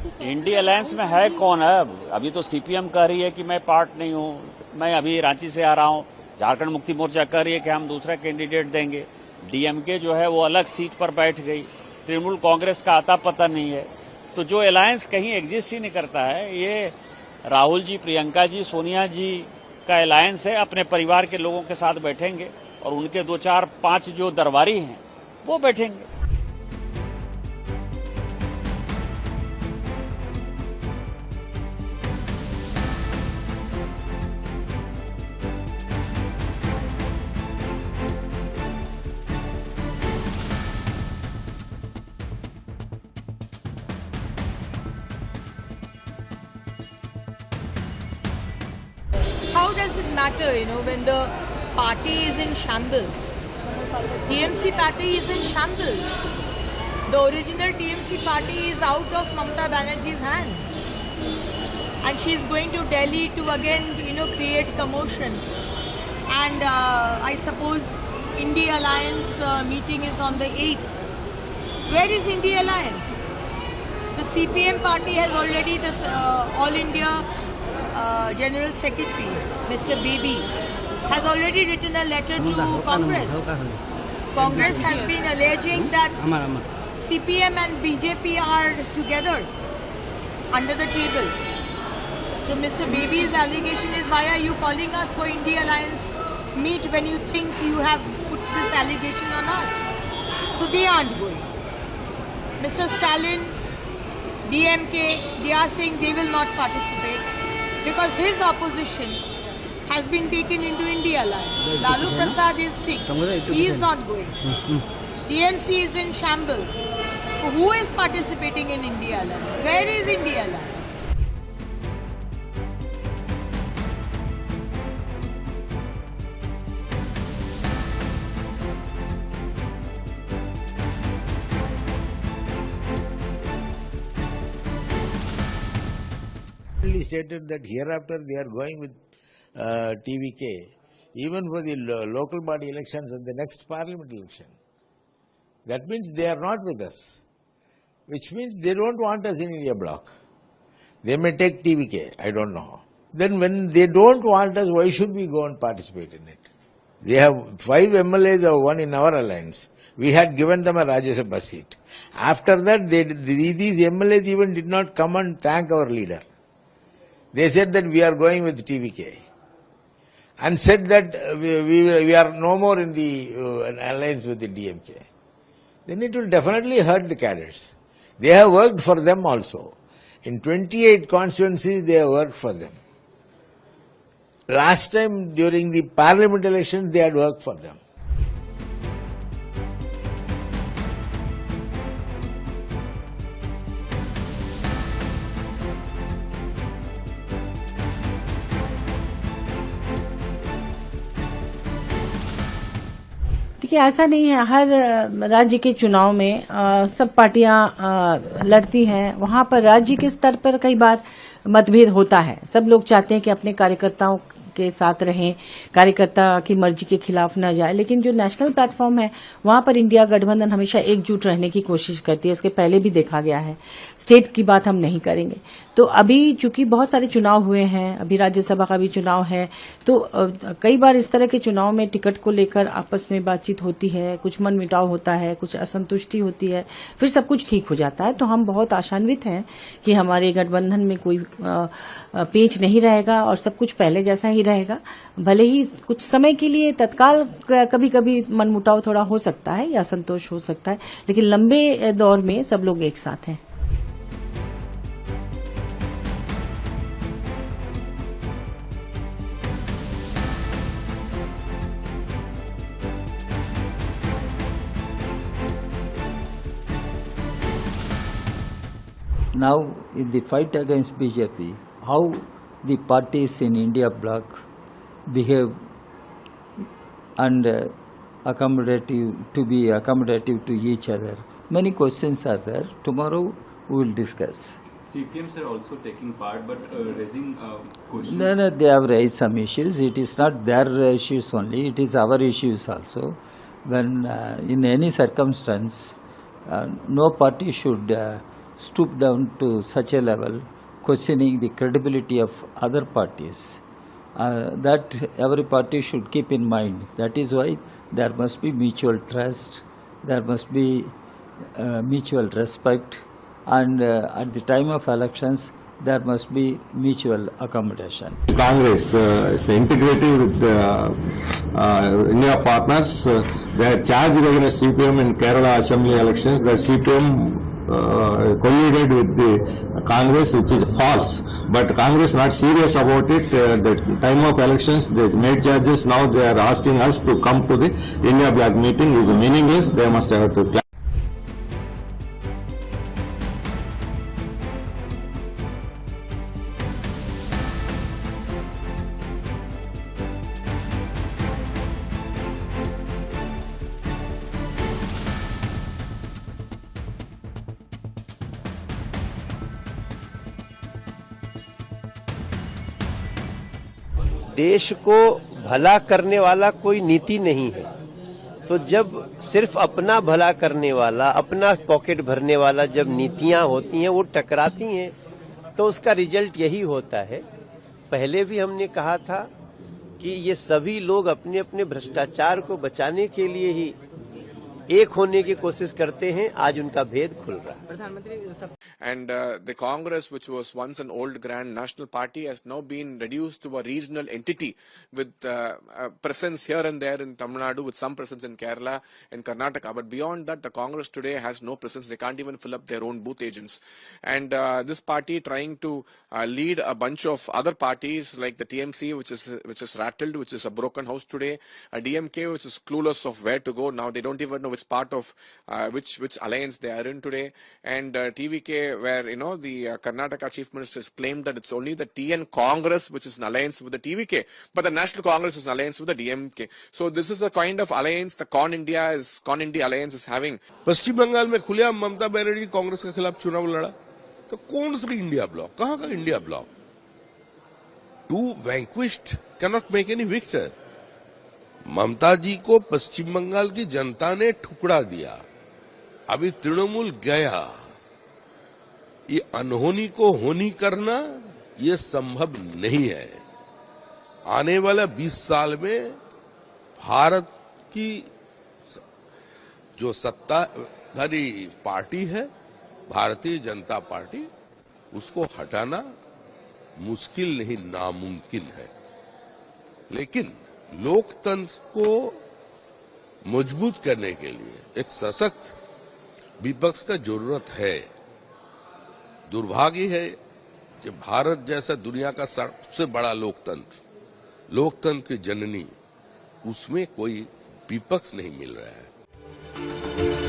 India alliance में है कौन है? अभी तो सीपीएम कह रही है कि मैं पार्ट नहीं हूं, मैं अभी रांची से आ रहा हूं। झारखंड मुक्ति मोर्चा कह रही है कि हम दूसरा कैंडिडेट देंगे। डीएमके जो है वो अलग सीट पर बैठ गई। तृणमूल कांग्रेस का आता पता नहीं है। तो जो अलायंस कहीं एग्जिस्ट ही नहीं करता है, ये राहुल जी, प्रियंका जी, सोनिया जी का अलायंस है। अपने परिवार के लोगों के साथ बैठेंगे और उनके 2, 4, 5 जो दरबारी हैं वो बैठेंगे। How does it matter, when the party is in shambles? TMC party is in shambles. The original TMC party is out of Mamata Banerjee's hand. And she is going to Delhi to again, create commotion. And I suppose India Alliance meeting is on the 8th. Where is India Alliance? The CPM party has already, All India General Secretary, Mr. Baby, has already written a letter to Congress. Congress has been alleging that CPM and BJP are together under the table. So Mr. Baby's allegation is, why are you calling us for India Alliance meet when you think you have put this allegation on us? So they aren't going. Mr. Stalin, DMK, they are saying they will not participate because his opposition has been taken into India Alliance. Lalu Prasad is sick. He is not going. DMC is in shambles. So who is participating in India Alliance? Where is India Alliance? Stated that hereafter they are going with TVK even for the local body elections and the next parliament election. That means they are not with us, which means they don't want us in India bloc. They may take TVK, I don't know. Then when they don't want us, why should we go and participate in it? They have 5 MLAs or 1 in our alliance. We had given them a Rajya Sabha seat. After that, these MLAs even did not come and thank our leader. They said that we are going with TVK and said that we are no more in the alliance with the DMK. Then it will definitely hurt the cadres. They have worked for them also. In 28 constituencies, they have worked for them. Last time during the parliament elections, they had worked for them. देखिए, ऐसा नहीं है। हर राज्य के चुनाव में सब पार्टियां लड़ती हैं। वहां पर राज्य के स्तर पर कई बार मतभेद होता है। सब लोग चाहते हैं कि अपने कार्यकर्ताओं के साथ रहें, कार्यकर्ता की मर्जी के खिलाफ न जाए। लेकिन जो नेशनल प्लेटफॉर्म है, वहां पर इंडिया गठबंधन हमेशा एकजुट रहने की कोशिश करती है। इसके पहले भी देखा गया है। स्टेट की बात हम नहीं करेंगे। तो अभी चूंकि बहुत सारे चुनाव हुए हैं, अभी राज्यसभा का भी चुनाव है, तो कई बार इस तरह के चुनाव में टिकट को लेकर आपस में बातचीत होती है, कुछ मनमुटाव होता है, कुछ असंतुष्टि होती है, फिर सब कुछ ठीक हो जाता है। तो हम बहुत आशान्वित हैं कि हमारे गठबंधन में कोई पेच नहीं रहेगा और सब कुछ पहले जैसा ही रहेगा। भले ही कुछ समय के लिए तत्काल कभी कभी मनमुटाव थोड़ा हो सकता है या असंतोष हो सकता है, लेकिन लंबे दौर में सब लोग एक साथ हैं। Now, in the fight against BJP, how the parties in India bloc behave and accommodative to each other. Many questions are there. Tomorrow we will discuss. CPMs are also taking part, but raising questions. No, they have raised some issues. It is not their issues only. It is our issues also. When in any circumstance, no party should stoop down to such a level, questioning the credibility of other parties. That every party should keep in mind. That is why there must be mutual trust, there must be mutual respect, and at the time of elections, there must be mutual accommodation. Congress is integrated with the India partners. They are charged against CPM in Kerala Assembly elections that CPM colluded with the Congress, which is false. But Congress not serious about it. The time of elections, they made charges. Now they are asking us to come to the India Black meeting. Is meaningless. They must have to. देश को भला करने वाला कोई नीति नहीं है, तो जब सिर्फ अपना भला करने वाला, अपना पॉकेट भरने वाला जब नीतियां होती हैं वो टकराती हैं, तो उसका रिजल्ट यही होता है। पहले भी हमने कहा था कि ये सभी लोग अपने अपने भ्रष्टाचार को बचाने के लिए ही एक होने की कोशिश करते हैं। आज उनका भेद खुल रहा है। And the Congress, which was once an old grand national party, has now been reduced to a regional entity with a presence here and there in Tamil Nadu, with some presence in Kerala and Karnataka. But beyond that, the Congress today has no presence. They can't even fill up their own booth agents. And this party trying to lead a bunch of other parties like the TMC, which is rattled, which is a broken house today, a DMK, which is clueless of where to go. Now they don't even know which part of which alliance they are in today, and TVK, where the Karnataka Chief Minister has claimed that it's only the TN Congress which is an alliance with the TVK, but the National Congress is an alliance with the DMK. So this is the kind of alliance the Con India alliance is having. पश्चिम बंगाल में खुलेआम ममता बनर्जी कांग्रेस के खिलाफ चुनाव लड़ा, तो कौन सा India bloc, कहां का India bloc? Two vanquished cannot make any victor. Mamata ji को पश्चिम बंगाल की जनता ने ठुकरा दिया, अभी तृणमूल गया। ये अनहोनी को होनी करना ये संभव नहीं है। आने वाला 20 साल में भारत की जो सत्ताधारी पार्टी है, भारतीय जनता पार्टी, उसको हटाना मुश्किल नहीं नामुमकिन है। लेकिन लोकतंत्र को मजबूत करने के लिए एक सशक्त विपक्ष का जरूरत है। दुर्भाग्य है कि भारत जैसा दुनिया का सबसे बड़ा लोकतंत्र की जननी, उसमें कोई विपक्ष नहीं मिल रहा है।